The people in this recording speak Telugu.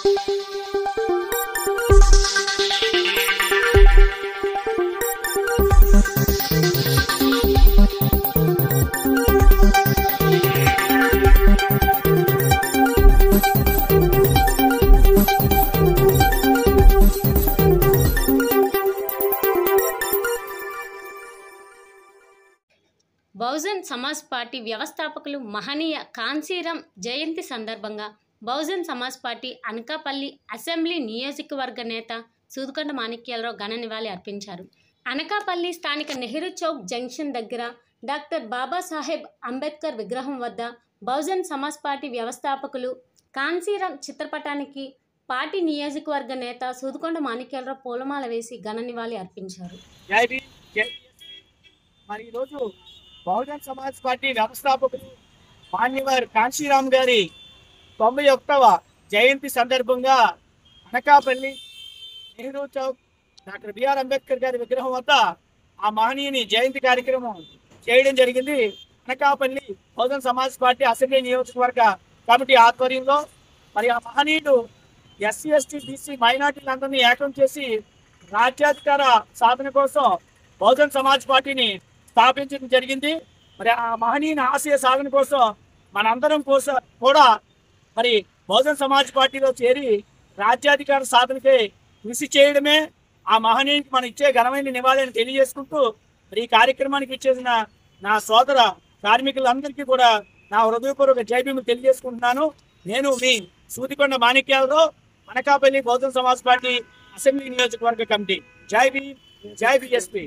బహుజన్ సమాజ్ పార్టీ వ్యవస్థాపకులు మహనీయ కాన్సీరాం జయంతి సందర్భంగా బహుజన్ సమాజ్ పార్టీ అనకాపల్లి అసెంబ్లీ నియోజకవర్గ నేత సూదికొండ మాణిక్యాలరావు ఘన నివాళి అర్పించారు. అనకాపల్లి స్థానిక నెహ్రూ చౌక్ జంక్షన్ దగ్గర డాక్టర్ బాబాసాహెబ్ అంబేద్కర్ విగ్రహం వద్ద బహుజన్ సమాజ్ పార్టీ వ్యవస్థాపకులు కాన్సీరాం చిత్రపటానికి పార్టీ నియోజకవర్గ నేత సూదికొండ మాణిక్యాలరావు పూలమాల వేసి ఘన నివాళి అర్పించారు. బహుజన్ సమాజ్ పార్టీ వ్యవస్థాపకులు మాన్యవర్ కాన్సీరాం గారి 91వ జయంతి సందర్భంగా అనకాపల్లి నెహ్రూ చౌక్ డాక్టర్ బిఆర్ అంబేద్కర్ గారి విగ్రహం వద్ద ఆ మహనీయుని జయంతి కార్యక్రమం చేయడం జరిగింది. అనకాపల్లి బహుజన్ సమాజ్ పార్టీ అసెంబ్లీ నియోజకవర్గ కమిటీ ఆధ్వర్యంలో మరి ఆ మహనీయుడు ఎస్సీ ఎస్టీ బీసీ మైనార్టీలందరినీ ఏకం చేసి రాజ్యాధికార సాధన కోసం బహుజన్ సమాజ్ పార్టీని స్థాపించడం జరిగింది. మరి ఆ మహనీయుని ఆశయ సాధన కోసం మనందరం కోసం కూడా మరి బహుజన్ సమాజ్ పార్టీలో చేరి రాజ్యాధికార సాధనకై కృషి చేయడమే ఆ మహనీయునికి మనం ఇచ్చే ఘనమైన నివాళిని తెలియజేసుకుంటూ మరి ఈ కార్యక్రమానికి ఇచ్చేసిన నా సోదర కార్మికులందరికీ కూడా నా హృదయపూర్వక జై భీమ్ తెలియజేసుకుంటున్నాను. నేను మీ సూదికొండ మాణిక్యాలరావు, అనకాపల్లి బహుజన్ సమాజ్ పార్టీ అసెంబ్లీ నియోజకవర్గ కమిటీ. జై భీమ్, జై బీఎస్పీ.